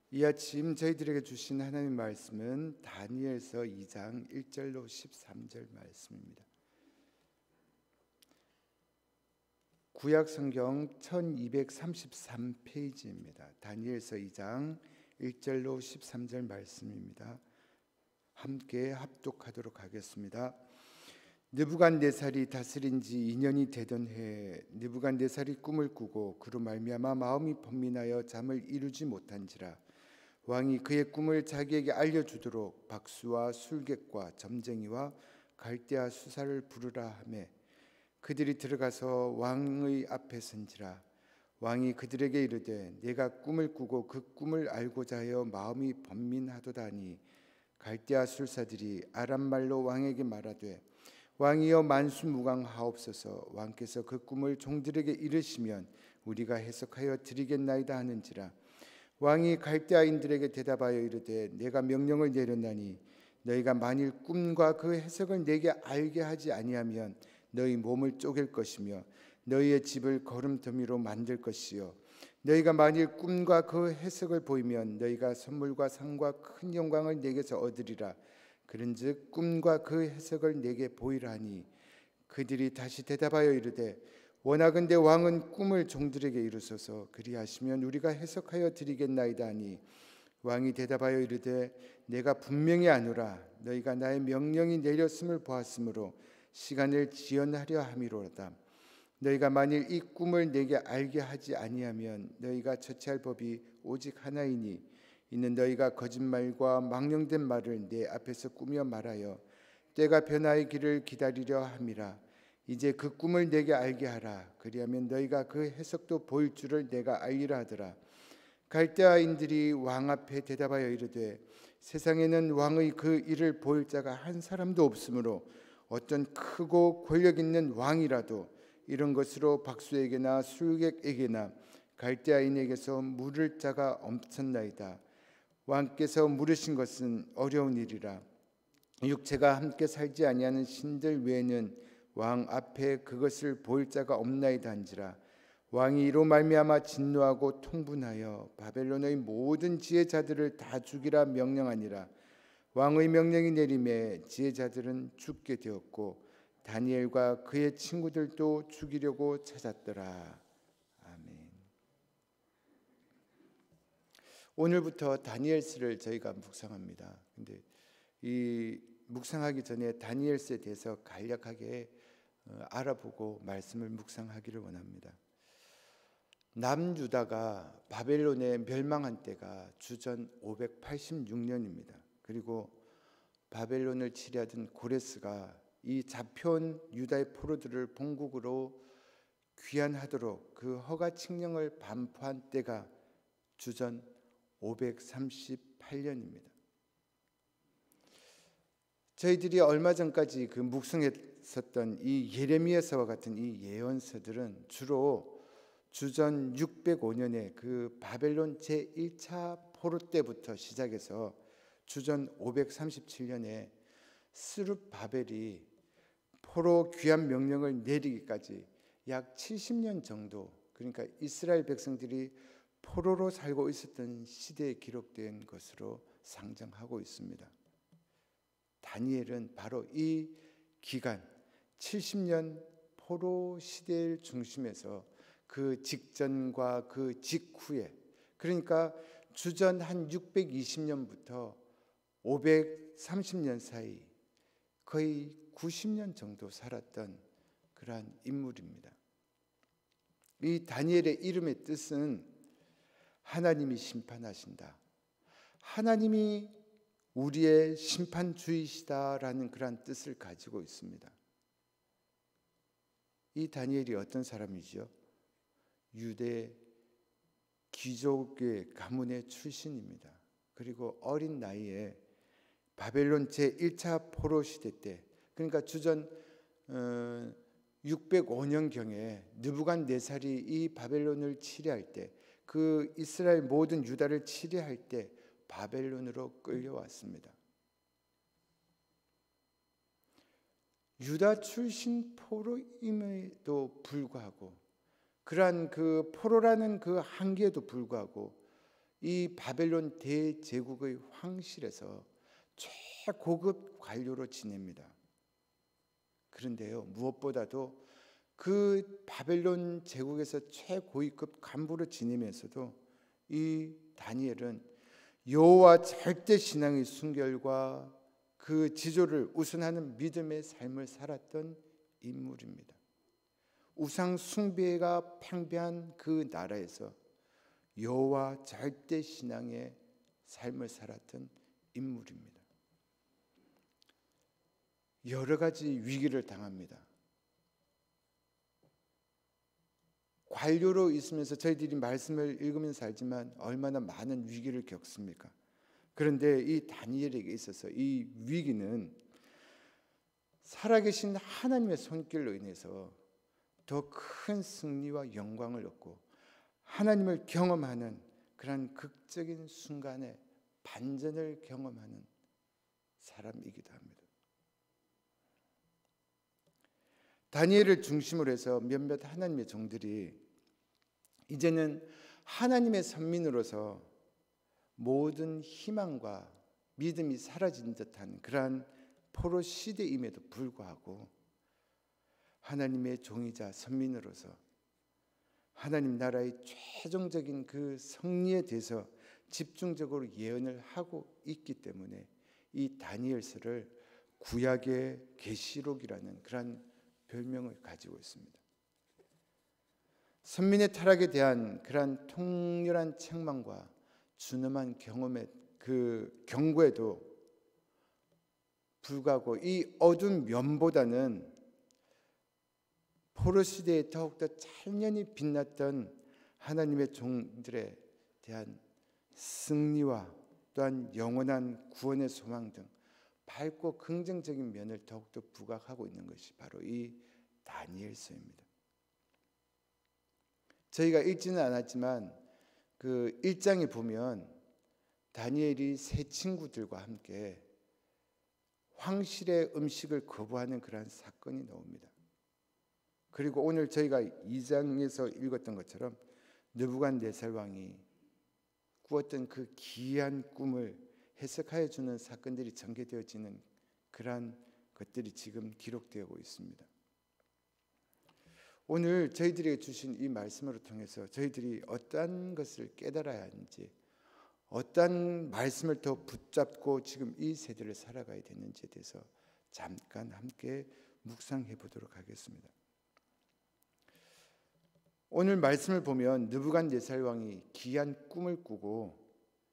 이 아침 저희들에게 주신 하나님의 말씀은 다니엘서 2장 1절로 13절 말씀입니다. 구약 성경 1233페이지입니다. 다니엘서 2장 1절로 13절 말씀입니다. 함께 합독하도록 하겠습니다. 느부갓네살이 다스린 지 2년이 되던 해에 느부갓네살이 꿈을 꾸고 그로 말미암아 마음이 번민하여 잠을 이루지 못한지라 왕이 그의 꿈을 자기에게 알려주도록 박수와 술객과 점쟁이와 갈대아 수사를 부르라 하매 그들이 들어가서 왕의 앞에 선지라 왕이 그들에게 이르되 내가 꿈을 꾸고 그 꿈을 알고자 하여 마음이 번민하도다니 갈대아 술사들이 아람말로 왕에게 말하되 왕이여 만수무강하옵소서 왕께서 그 꿈을 종들에게 이르시면 우리가 해석하여 드리겠나이다 하는지라 왕이 갈대아인들에게 대답하여 이르되 내가 명령을 내렸나니 너희가 만일 꿈과 그 해석을 내게 알게 하지 아니하면 너희 몸을 쪼갤 것이며 너희의 집을 거름더미로 만들 것이요 너희가 만일 꿈과 그 해석을 보이면 너희가 선물과 상과 큰 영광을 내게서 얻으리라. 그런즉 꿈과 그 해석을 내게 보이라 하니 그들이 다시 대답하여 이르되 원하건대 왕은 꿈을 종들에게 이루소서 그리하시면 우리가 해석하여 드리겠나이다 하니 왕이 대답하여 이르되 내가 분명히 아노라 너희가 나의 명령이 내렸음을 보았으므로 시간을 지연하려 함이로다. 너희가 만일 이 꿈을 내게 알게 하지 아니하면 너희가 처치할 법이 오직 하나이니 이는 너희가 거짓말과 망령된 말을 내 앞에서 꾸며 말하여 때가 변화의 길을 기다리려 함이라. 이제 그 꿈을 내게 알게 하라. 그리하면 너희가 그 해석도 보일 줄을 내가 알리라 하더라. 갈대아인들이 왕 앞에 대답하여 이르되 세상에는 왕의 그 일을 보일 자가 한 사람도 없으므로 어떤 크고 권력 있는 왕이라도 이런 것으로 박수에게나 술객에게나 갈대아인에게서 물을 자가 없었나이다. 왕께서 물으신 것은 어려운 일이라. 육체가 함께 살지 아니하는 신들 외에는 왕 앞에 그것을 보일 자가 없나이다 한지라. 왕이 이로 말미암아 진노하고 통분하여 바벨론의 모든 지혜자들을 다 죽이라 명령하니라. 왕의 명령이 내림에 지혜자들은 죽게 되었고 다니엘과 그의 친구들도 죽이려고 찾았더라. 아멘. 오늘부터 다니엘서를 저희가 묵상합니다. 근데 이 묵상하기 전에 다니엘서에 대해서 간략하게 알아보고 말씀을 묵상하기를 원합니다. 남유다가 바벨론에 멸망한 때가 주전 586년입니다. 그리고 바벨론을 치리하던 고레스가 이 잡혀온 유다의 포로들을 본국으로 귀환하도록 그 허가 칙령을 반포한 때가 주전 538년입니다. 저희들이 얼마 전까지 그 묵상했었던 이 예레미야서와 같은 이 예언서들은 주로 주전 605년에 그 바벨론 제1차 포로 때부터 시작해서 주전 537년에 스룹바벨이 포로 귀환 명령을 내리기까지 약 70년 정도, 그러니까 이스라엘 백성들이 포로로 살고 있었던 시대에 기록된 것으로 상정하고 있습니다. 다니엘은 바로 이 기간 70년 포로 시대를 중심에서 그 직전과 그 직후에, 그러니까 주전 한 620년부터 530년 사이 거의 90년 정도 살았던 그러한 인물입니다. 이 다니엘의 이름의 뜻은 하나님이 심판하신다, 하나님이 우리의 심판주이시다라는 그러한 뜻을 가지고 있습니다. 이 다니엘이 어떤 사람이죠? 유대 귀족의 가문의 출신입니다. 그리고 어린 나이에 바벨론 제1차 포로 시대 때, 그러니까 주전 605년경에 느부갓네살이 이 바벨론을 치리할 때, 그 이스라엘 모든 유다를 치리할 때 바벨론으로 끌려왔습니다. 유다 출신 포로임에도 불구하고, 그러한 그 포로라는 그 한계에도 불구하고 이 바벨론 대제국의 황실에서 최고급 관료로 지냅니다. 그런데요, 무엇보다도 그 바벨론 제국에서 최고위급 간부로 지내면서도 이 다니엘은 여호와 절대 신앙의 순결과 그 지조를 우선하는 믿음의 삶을 살았던 인물입니다. 우상 숭배가 팽배한 그 나라에서 여호와 절대 신앙의 삶을 살았던 인물입니다. 여러 가지 위기를 당합니다. 관료로 있으면서 저희들이 말씀을 읽으면서 알지만 얼마나 많은 위기를 겪습니까? 그런데 이 다니엘에게 있어서 이 위기는 살아계신 하나님의 손길로 인해서 더 큰 승리와 영광을 얻고 하나님을 경험하는 그런 극적인 순간에 반전을 경험하는 사람이기도 합니다. 다니엘을 중심으로 해서 몇몇 하나님의 종들이 이제는 하나님의 선민으로서 모든 희망과 믿음이 사라진 듯한 그러한 포로 시대임에도 불구하고 하나님의 종이자 선민으로서 하나님 나라의 최종적인 그 승리에 대해서 집중적으로 예언을 하고 있기 때문에 이 다니엘서를 구약의 계시록이라는 그런 별명을 가지고 있습니다. 선민의 타락에 대한 그러한 통렬한 책망과 준엄한 경험의 그 경고에도 불구하고 이 어두운 면보다는 포로 시대에 더욱더 찬연히 빛났던 하나님의 종들에 대한 승리와 또한 영원한 구원의 소망 등 밝고 긍정적인 면을 더욱더 부각하고 있는 것이 바로 이 다니엘서입니다. 저희가 읽지는 않았지만 그 1장에 보면 다니엘이 세 친구들과 함께 황실의 음식을 거부하는 그러한 사건이 나옵니다. 그리고 오늘 저희가 2장에서 읽었던 것처럼 느부갓네살 왕이 꾸었던 그 기이한 꿈을 해석하여 주는 사건들이 전개되어지는 그러한 것들이 지금 기록되고 있습니다. 오늘 저희들에게 주신 이 말씀을 통해서 저희들이 어떠한 것을 깨달아야 하는지, 어떠한 말씀을 더 붙잡고 지금 이 세대를 살아가야 되는지에 대해서 잠깐 함께 묵상해 보도록 하겠습니다. 오늘 말씀을 보면 느부갓네살 왕이 기이한 꿈을 꾸고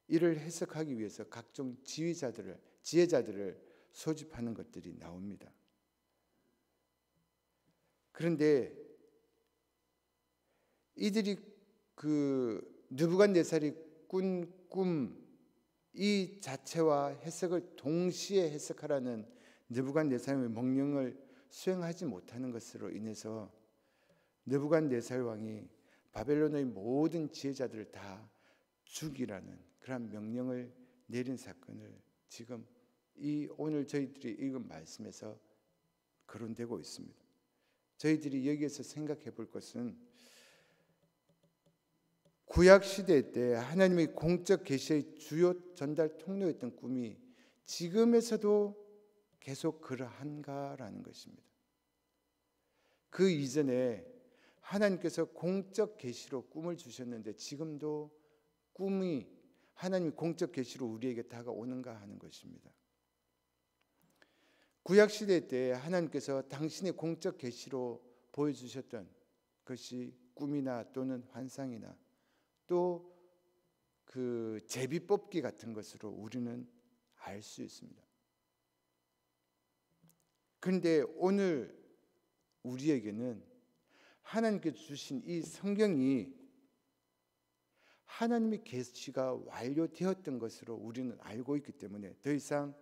이를 해석하기 위해서 각종 지혜자들을 소집하는 것들이 나옵니다. 그런데 이들이 그 느부갓네살이 꾼 꿈 이 자체와 해석을 동시에 해석하라는 느부갓네살의 명령을 수행하지 못하는 것으로 인해서 느부갓네살 왕이 바벨론의 모든 지혜자들을 다 죽이라는 그런 명령을 내린 사건을 지금 이 오늘 저희들이 읽은 말씀에서 거론되고 있습니다. 저희들이 여기에서 생각해 볼 것은 구약 시대 때 하나님의 공적 계시의 주요 전달 통로였던 꿈이 지금에서도 계속 그러한가라는 것입니다. 그 이전에 하나님께서 공적 계시로 꿈을 주셨는데 지금도 꿈이 하나님의 공적 계시로 우리에게 다가오는가 하는 것입니다. 구약 시대 때 하나님께서 당신의 공적 계시로 보여주셨던 것이 꿈이나 또는 환상이나 또 그 제비뽑기 같은 것으로 우리는 알 수 있습니다. 그런데 오늘 우리에게는 하나님께서 주신 이 성경이 하나님의 계시가 완료되었던 것으로 우리는 알고 있기 때문에 더 이상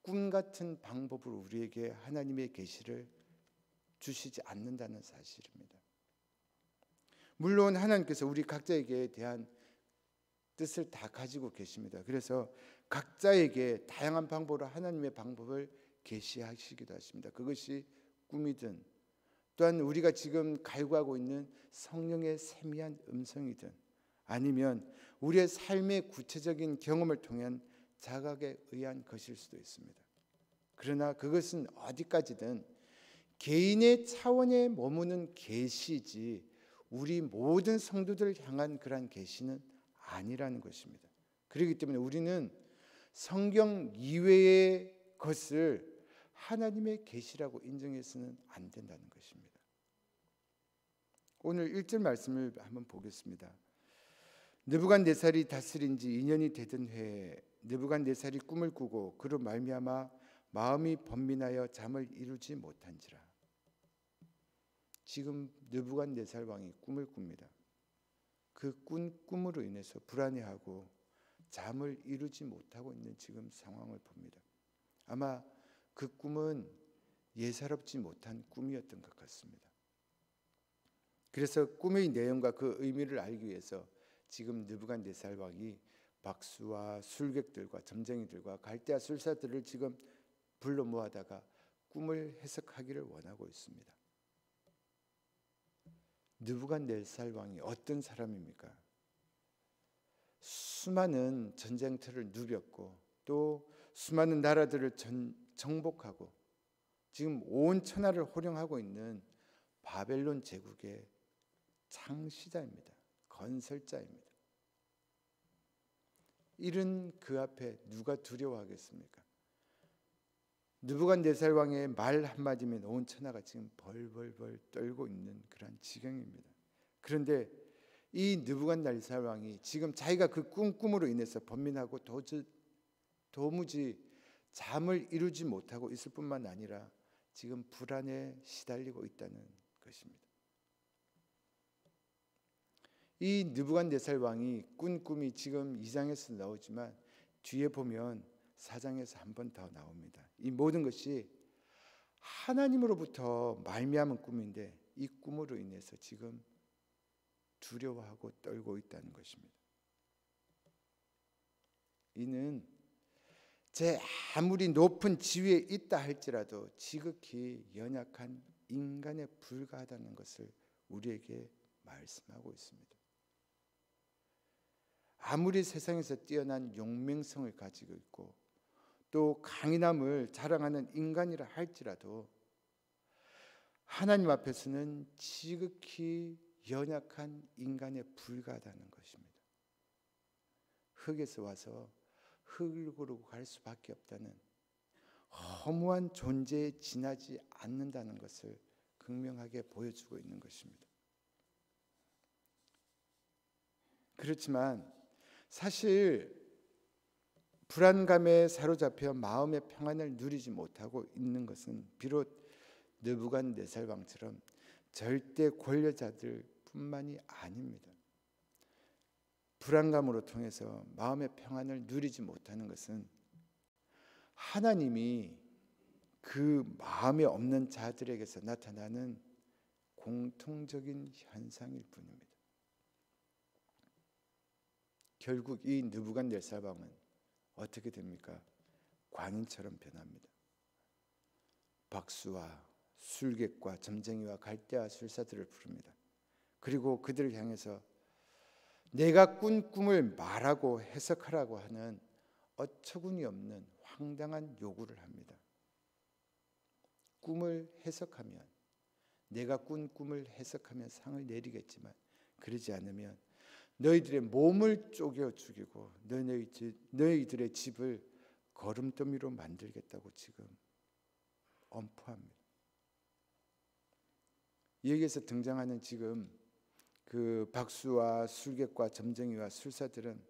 꿈 같은 방법으로 우리에게 하나님의 계시를 주시지 않는다는 사실입니다. 물론 하나님께서 우리 각자에게 대한 뜻을 다 가지고 계십니다. 그래서 각자에게 다양한 방법으로 하나님의 방법을 계시하시기도 하십니다. 그것이 꿈이든 또한 우리가 지금 갈구하고 있는 성령의 세미한 음성이든 아니면 우리의 삶의 구체적인 경험을 통한 자각에 의한 것일 수도 있습니다. 그러나 그것은 어디까지든 개인의 차원에 머무는 계시지 우리 모든 성도들을 향한 그러한 계시는 아니라는 것입니다. 그렇기 때문에 우리는 성경 이외의 것을 하나님의 계시라고 인정해서는 안 된다는 것입니다. 오늘 1절 말씀을 한번 보겠습니다. 느부갓네살이 다스린 지 2년이 되던 해에 느부갓네살이 꿈을 꾸고 그로 말미암아 마음이 번민하여 잠을 이루지 못한지라. 지금 느부갓네살 왕이 꿈을 꿉니다. 그 꾼 꿈으로 인해서 불안해하고 잠을 이루지 못하고 있는 지금 상황을 봅니다. 아마 그 꿈은 예사롭지 못한 꿈이었던 것 같습니다. 그래서 꿈의 내용과 그 의미를 알기 위해서 지금 느부갓네살 왕이 박수와 술객들과 점쟁이들과 갈대아 술사들을 지금 불러 모아다가 꿈을 해석하기를 원하고 있습니다. 느부갓네살 왕이 어떤 사람입니까? 수많은 전쟁터를 누볐고 또 수많은 나라들을 정복하고 지금 온 천하를 호령하고 있는 바벨론 제국의 창시자입니다. 건설자입니다. 이런 그 앞에 누가 두려워하겠습니까? 느부갓네살 왕의 말 한마디면 온 천하가 지금 벌벌벌 떨고 있는 그런 지경입니다. 그런데 이 느부갓네살 왕이 지금 자기가 그 꿈으로 인해서 번민하고 도무지 잠을 이루지 못하고 있을 뿐만 아니라 지금 불안에 시달리고 있다는 것입니다. 이 느부갓네살 왕이 꾼 꿈이 지금 2장에서 나오지만 뒤에 보면 4장에서 한 번 더 나옵니다. 이 모든 것이 하나님으로부터 말미암은 꿈인데 이 꿈으로 인해서 지금 두려워하고 떨고 있다는 것입니다. 이는 제 아무리 높은 지위에 있다 할지라도 지극히 연약한 인간에 불과하다는 것을 우리에게 말씀하고 있습니다. 아무리 세상에서 뛰어난 용맹성을 가지고 있고 또 강인함을 자랑하는 인간이라 할지라도 하나님 앞에서는 지극히 연약한 인간에 불과하다는 것입니다. 흙에서 와서 흙으로 갈 수밖에 없다는 허무한 존재에 지나지 않는다는 것을 극명하게 보여주고 있는 것입니다. 그렇지만 사실 불안감에 사로잡혀 마음의 평안을 누리지 못하고 있는 것은 비록 느부갓네살 왕처럼 절대 권력자들 뿐만이 아닙니다. 불안감으로 통해서 마음의 평안을 누리지 못하는 것은 하나님이 그 마음에 없는 자들에게서 나타나는 공통적인 현상일 뿐입니다. 결국 이 느부갓네살 왕은 어떻게 됩니까? 광인처럼 변합니다. 박수와 술객과 점쟁이와 갈대아 술사들을 부릅니다. 그리고 그들을 향해서 내가 꾼 꿈을 말하고 해석하라고 하는 어처구니 없는 황당한 요구를 합니다. 꿈을 해석하면 내가 꾼 꿈을 해석하면 상을 내리겠지만 그러지 않으면 너희들의 몸을 쪼개 죽이고 너희들의 집을 거름더미로 만들겠다고 지금 엄포합니다. 여기에서 등장하는 지금 그 박수와 술객과 점쟁이와 술사들은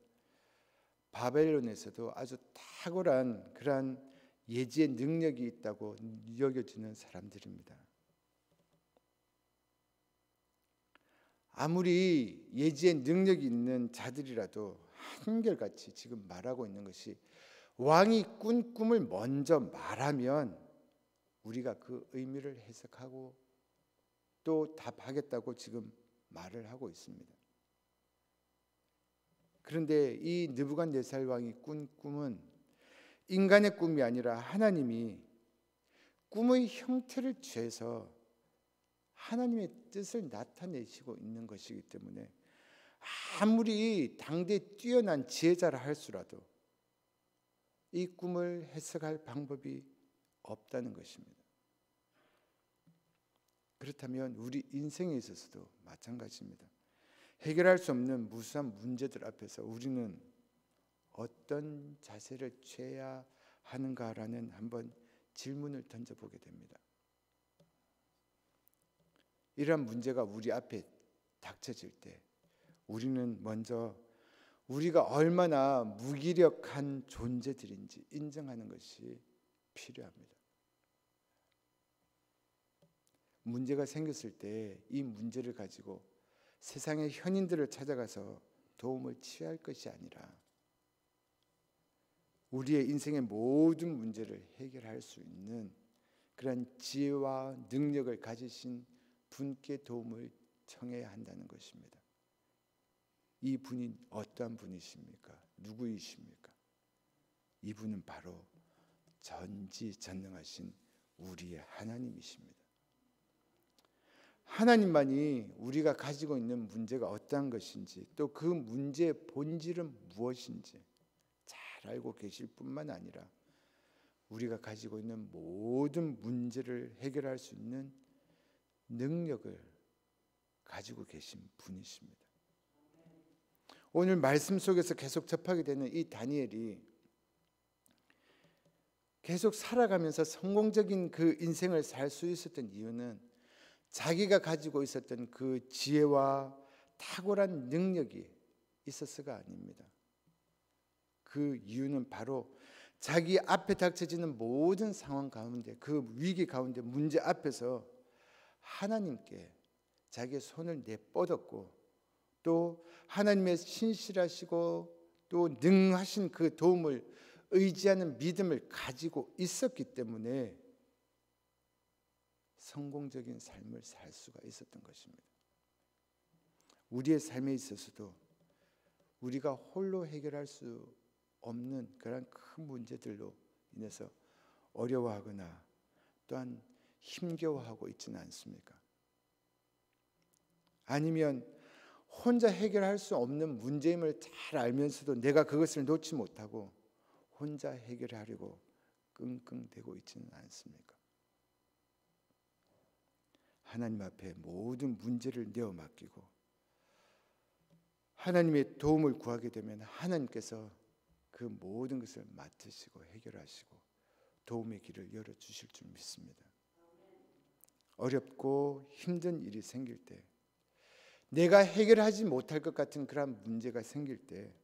바벨론에서도 아주 탁월한 그러한 예지의 능력이 있다고 여겨지는 사람들입니다. 아무리 예지의 능력이 있는 자들이라도 한결같이 지금 말하고 있는 것이 왕이 꾼 꿈을 먼저 말하면 우리가 그 의미를 해석하고 또 답하겠다고 지금 말을 하고 있습니다. 그런데 이 느부갓네살 왕이 꾼 꿈은 인간의 꿈이 아니라 하나님이 꿈의 형태를 취해서 하나님의 뜻을 나타내시고 있는 것이기 때문에 아무리 당대 뛰어난 지혜자라 할수라도 이 꿈을 해석할 방법이 없다는 것입니다. 그렇다면 우리 인생에 있어서도 마찬가지입니다. 해결할 수 없는 무수한 문제들 앞에서 우리는 어떤 자세를 취해야 하는가라는 한번 질문을 던져보게 됩니다. 이러한 문제가 우리 앞에 닥쳐질 때 우리는 먼저 우리가 얼마나 무기력한 존재들인지 인정하는 것이 필요합니다. 문제가 생겼을 때 이 문제를 가지고 세상의 현인들을 찾아가서 도움을 취할 것이 아니라 우리의 인생의 모든 문제를 해결할 수 있는 그런 지혜와 능력을 가지신 분께 도움을 청해야 한다는 것입니다. 이 분이 어떠한 분이십니까? 누구이십니까? 이분은 바로 전지전능하신 우리의 하나님이십니다. 하나님만이 우리가 가지고 있는 문제가 어떠한 것인지 또 그 문제의 본질은 무엇인지 잘 알고 계실 뿐만 아니라 우리가 가지고 있는 모든 문제를 해결할 수 있는 능력을 가지고 계신 분이십니다. 오늘 말씀 속에서 계속 접하게 되는 이 다니엘이 계속 살아가면서 성공적인 그 인생을 살 수 있었던 이유는 자기가 가지고 있었던 그 지혜와 탁월한 능력이 있어서가 아닙니다. 그 이유는 바로 자기 앞에 닥쳐지는 모든 상황 가운데, 그 위기 가운데, 문제 앞에서 하나님께 자기의 손을 내뻗었고 또 하나님의 신실하시고 또 능하신 그 도움을 의지하는 믿음을 가지고 있었기 때문에 성공적인 삶을 살 수가 있었던 것입니다. 우리의 삶에 있어서도 우리가 홀로 해결할 수 없는 그런 큰 문제들로 인해서 어려워하거나 또한 힘겨워하고 있지는 않습니까? 아니면 혼자 해결할 수 없는 문제임을 잘 알면서도 내가 그것을 놓지 못하고 혼자 해결하려고 끙끙대고 있지는 않습니까? 하나님 앞에 모든 문제를 내어 맡기고 하나님의 도움을 구하게 되면 하나님께서 그 모든 것을 맡으시고 해결하시고 도움의 길을 열어주실 줄 믿습니다. 어렵고 힘든 일이 생길 때, 내가 해결하지 못할 것 같은 그런 문제가 생길 때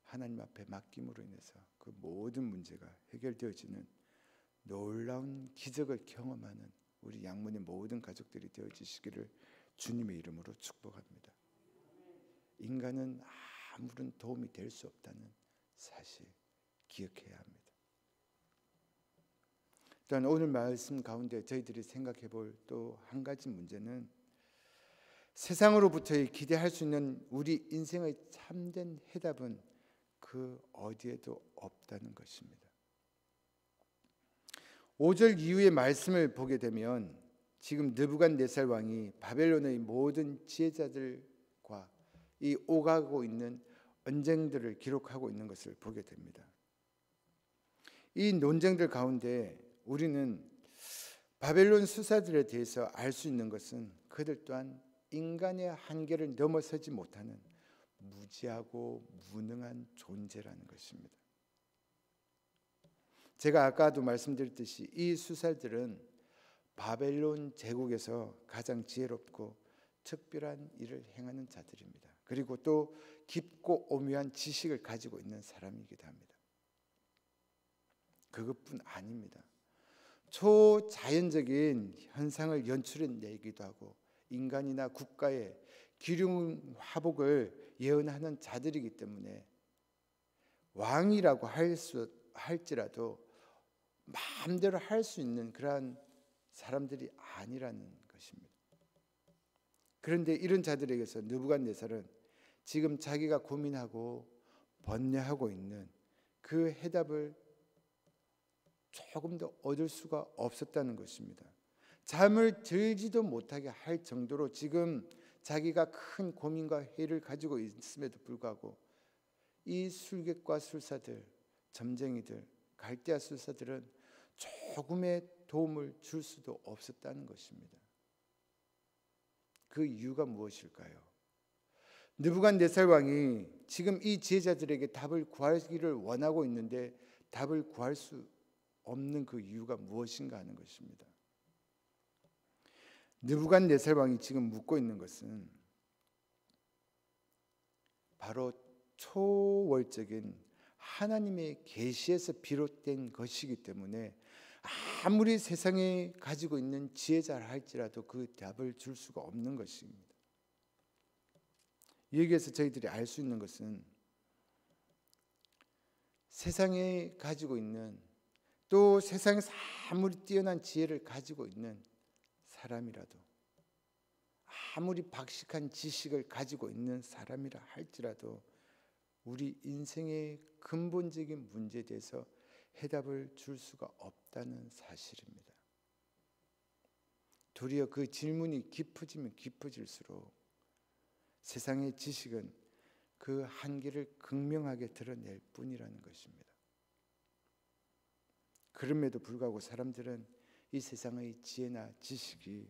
하나님 앞에 맡김으로 인해서 그 모든 문제가 해결되어지는 놀라운 기적을 경험하는 우리 양문의 모든 가족들이 되어지시기를 주님의 이름으로 축복합니다. 인간은 아무런 도움이 될 수 없다는 사실 기억해야 합니다. 또한 오늘 말씀 가운데 저희들이 생각해 볼 또 한 가지 문제는 세상으로부터 기대할 수 있는 우리 인생의 참된 해답은 그 어디에도 없다는 것입니다. 5절 이후의 말씀을 보게 되면 지금 느부갓네살 왕이 바벨론의 모든 지혜자들과 이 오가고 있는 언쟁들을 기록하고 있는 것을 보게 됩니다. 이 논쟁들 가운데 우리는 바벨론 수사들에 대해서 알 수 있는 것은 그들 또한 인간의 한계를 넘어서지 못하는 무지하고 무능한 존재라는 것입니다. 제가 아까도 말씀드렸듯이 이 수사들은 바벨론 제국에서 가장 지혜롭고 특별한 일을 행하는 자들입니다. 그리고 또 깊고 오묘한 지식을 가지고 있는 사람이기도 합니다. 그것뿐 아닙니다. 초자연적인 현상을 연출해내기도 하고 인간이나 국가의 기륭 화복을 예언하는 자들이기 때문에 왕이라고 할지라도 마음대로 할 수 있는 그러한 사람들이 아니라는 것입니다. 그런데 이런 자들에게서 느부갓네살은 지금 자기가 고민하고 번뇌하고 있는 그 해답을 조금 더 얻을 수가 없었다는 것입니다. 잠을 들지도 못하게 할 정도로 지금 자기가 큰 고민과 회의를 가지고 있음에도 불구하고 이 술객과 술사들, 점쟁이들, 갈대아 술사들은 조금의 도움을 줄 수도 없었다는 것입니다. 그 이유가 무엇일까요? 느부갓네살 왕이 지금 이 지혜자들에게 답을 구하기를 원하고 있는데 답을 구할 수 없는 그 이유가 무엇인가 하는 것입니다. 느부갓네살 왕이 지금 묻고 있는 것은 바로 초월적인 하나님의 계시에서 비롯된 것이기 때문에 아무리 세상에 가지고 있는 지혜자라 할지라도 그 답을 줄 수가 없는 것입니다. 여기에서 저희들이 알 수 있는 것은 세상에 가지고 있는, 또 세상에서 아무리 뛰어난 지혜를 가지고 있는 사람이라도, 아무리 박식한 지식을 가지고 있는 사람이라 할지라도 우리 인생의 근본적인 문제에 대해서 해답을 줄 수가 없다는 사실입니다. 도리어 그 질문이 깊어지면 깊어질수록 세상의 지식은 그 한계를 극명하게 드러낼 뿐이라는 것입니다. 그럼에도 불구하고 사람들은 이 세상의 지혜나 지식이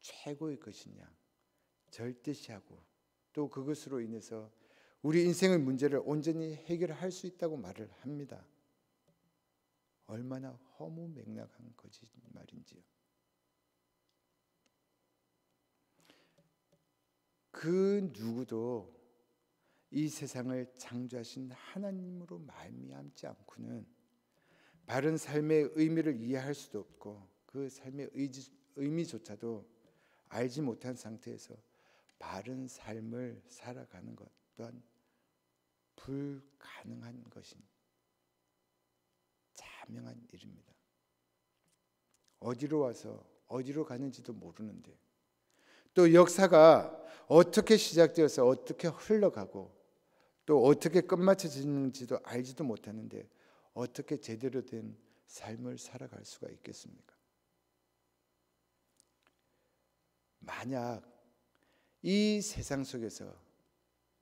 최고의 것이냐 절대시하고, 또 그것으로 인해서 우리 인생의 문제를 온전히 해결할 수 있다고 말을 합니다. 얼마나 허무맹랑한 거짓말인지요. 그 누구도 이 세상을 창조하신 하나님으로 말미암지 않고는 바른 삶의 의미를 이해할 수도 없고 그 삶의 의미조차도 알지 못한 상태에서 바른 삶을 살아가는 것 또한 불가능한 것인 자명한 일입니다. 어디로 와서 어디로 가는지도 모르는데, 또 역사가 어떻게 시작되어서 어떻게 흘러가고 또 어떻게 끝마쳐지는지도 알지도 못하는데 어떻게 제대로 된 삶을 살아갈 수가 있겠습니까? 만약 이 세상 속에서,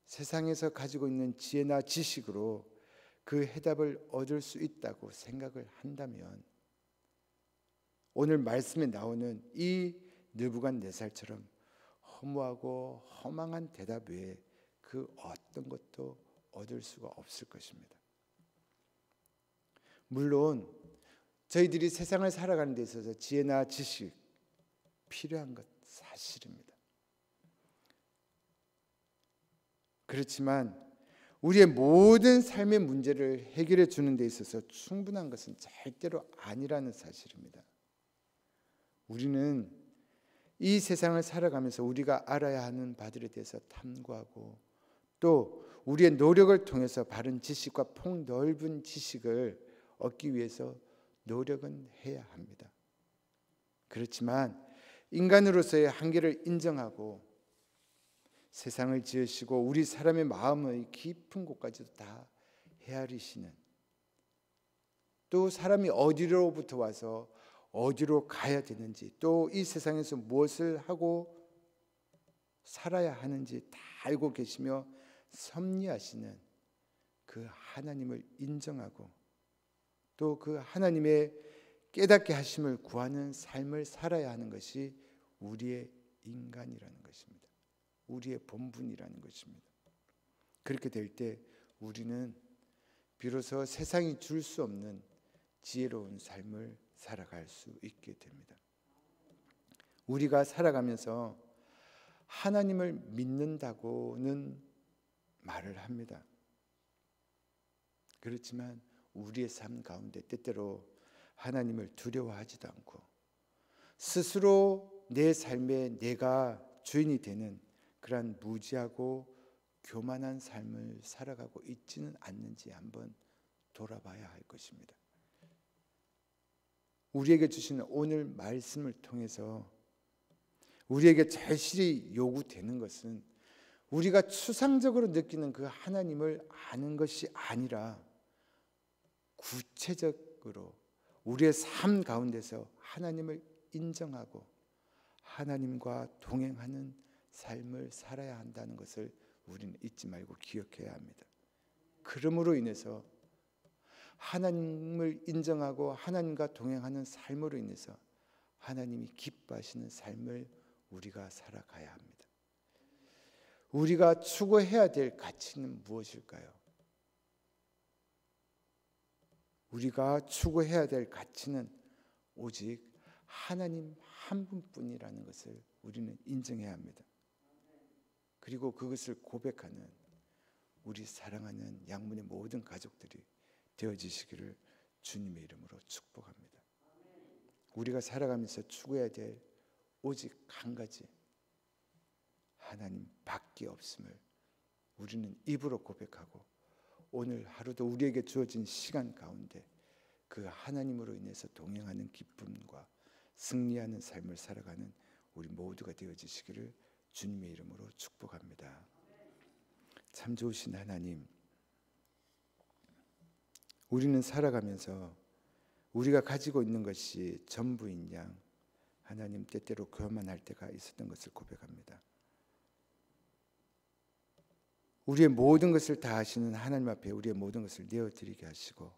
세상에서 가지고 있는 지혜나 지식으로 그 해답을 얻을 수 있다고 생각을 한다면 오늘 말씀에 나오는 이 느부갓네살처럼 허무하고 허망한 대답 외에 그 어떤 것도 얻을 수가 없을 것입니다. 물론 저희들이 세상을 살아가는 데 있어서 지혜나 지식 필요한 것 사실입니다. 그렇지만 우리의 모든 삶의 문제를 해결해 주는 데 있어서 충분한 것은 절대로 아니라는 사실입니다. 우리는 이 세상을 살아가면서 우리가 알아야 하는 바들에 대해서 탐구하고 또 우리의 노력을 통해서 바른 지식과 폭넓은 지식을 얻기 위해서 노력은 해야 합니다. 그렇지만 인간으로서의 한계를 인정하고 세상을 지으시고 우리 사람의 마음의 깊은 곳까지도 다 헤아리시는, 또 사람이 어디로부터 와서 어디로 가야 되는지, 또 이 세상에서 무엇을 하고 살아야 하는지 다 알고 계시며 섭리하시는 그 하나님을 인정하고 또 그 하나님의 깨닫게 하심을 구하는 삶을 살아야 하는 것이 우리의 인간이라는 것입니다. 우리의 본분이라는 것입니다. 그렇게 될 때 우리는 비로소 세상이 줄 수 없는 지혜로운 삶을 살아갈 수 있게 됩니다. 우리가 살아가면서 하나님을 믿는다고는 말을 합니다. 그렇지만 우리의 삶 가운데 때때로 하나님을 두려워하지도 않고 스스로 내 삶에 내가 주인이 되는 그러한 무지하고 교만한 삶을 살아가고 있지는 않는지 한번 돌아봐야 할 것입니다. 우리에게 주시는 오늘 말씀을 통해서 우리에게 절실히 요구되는 것은 우리가 추상적으로 느끼는 그 하나님을 아는 것이 아니라 구체적으로 우리의 삶 가운데서 하나님을 인정하고 하나님과 동행하는 삶을 살아야 한다는 것을 우리는 잊지 말고 기억해야 합니다. 그러므로 인해서 하나님을 인정하고 하나님과 동행하는 삶으로 인해서 하나님이 기뻐하시는 삶을 우리가 살아가야 합니다. 우리가 추구해야 될 가치는 무엇일까요? 우리가 추구해야 될 가치는 오직 하나님 한 분뿐이라는 것을 우리는 인정해야 합니다. 그리고 그것을 고백하는 우리 사랑하는 양문의 모든 가족들이 되어지시기를 주님의 이름으로 축복합니다. 우리가 살아가면서 추구해야 될 오직 한 가지, 하나님 밖에 없음을 우리는 입으로 고백하고 오늘 하루도 우리에게 주어진 시간 가운데 그 하나님으로 인해서 동행하는 기쁨과 승리하는 삶을 살아가는 우리 모두가 되어지시기를 주님의 이름으로 축복합니다. 참 좋으신 하나님, 우리는 살아가면서 우리가 가지고 있는 것이 전부인 양 하나님 때때로 교만할 때가 있었던 것을 고백합니다. 우리의 모든 것을 다 하시는 하나님 앞에 우리의 모든 것을 내어드리게 하시고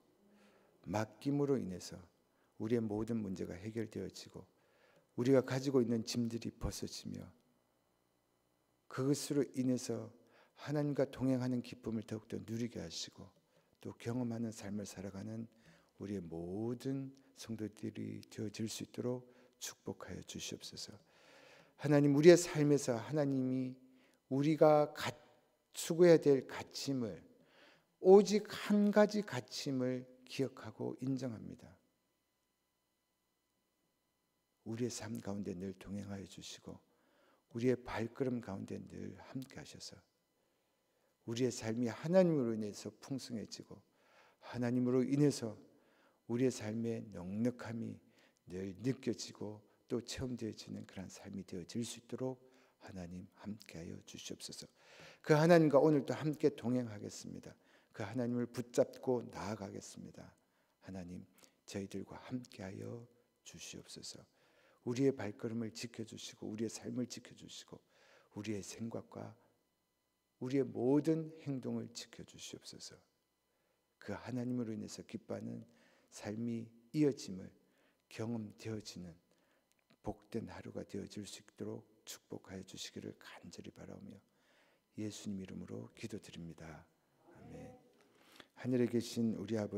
맡김으로 인해서 우리의 모든 문제가 해결되어지고 우리가 가지고 있는 짐들이 벗어지며 그것으로 인해서 하나님과 동행하는 기쁨을 더욱더 누리게 하시고 또 경험하는 삶을 살아가는 우리의 모든 성도들이 되어질 수 있도록 축복하여 주시옵소서. 하나님, 우리의 삶에서 하나님이 우리가 추구해야 될 가치임을 오직 한 가지 가치임을 기억하고 인정합니다. 우리의 삶 가운데 늘 동행하여 주시고 우리의 발걸음 가운데 늘 함께 하셔서 우리의 삶이 하나님으로 인해서 풍성해지고 하나님으로 인해서 우리의 삶의 넉넉함이 늘 느껴지고 또 체험되어지는 그런 삶이 되어질 수 있도록 하나님 함께하여 주시옵소서. 그 하나님과 오늘도 함께 동행하겠습니다. 그 하나님을 붙잡고 나아가겠습니다. 하나님, 저희들과 함께하여 주시옵소서. 우리의 발걸음을 지켜주시고 우리의 삶을 지켜주시고 우리의 생각과 우리의 모든 행동을 지켜주시옵소서. 그 하나님으로 인해서 기뻐하는 삶이 이어짐을 경험되어지는 복된 하루가 되어질 수 있도록 축복하여 주시기를 간절히 바라오며 예수님 이름으로 기도드립니다. 아멘. 하늘에 계신 우리 아버지